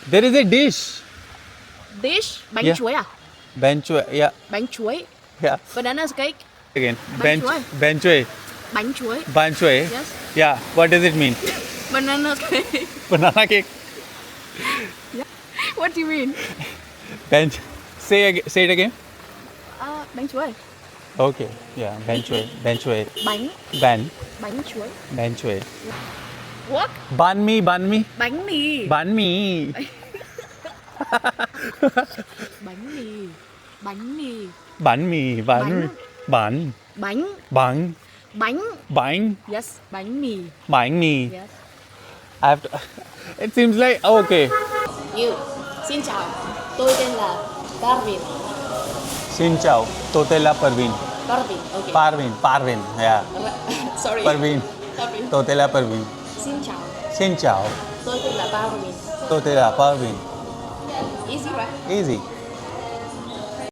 There is a dish. Dish, bánh Yeah. chuối à? Benchue. Yeah. Bánh chuối. Yeah. Banana cake, Again. Benchue. Benchue. bánh chuối. Benchue. Yes. Yeah. What does it mean? Banana cake. Banana cake. What do you mean? Bench. Say it again. Bánh chuối. Okay. Yeah. Benchue. Benchue. Bánh, bánh chuối. Benchue. What? Banh mi. Bánh mì. Banh mi. Bánh mì. Bánh mì. Banh mi. Bánh. Banh. Bánh. Banh. Bánh. Banh. Yes, bánh mì. Banh mi. Yes. I have to. It seems like okay. You. Xin chào. Tôi tên là Parvin. Xin chào. Tôi tên là Parvin. Parvin. Okay. Parvin. Yeah. Sorry. Parvin. Parvin. Tôi tên là Parvin. Xin chào. Xin chào. Tôi tên là Parvin. Tôi tên là Parvin. Easy, right? Easy.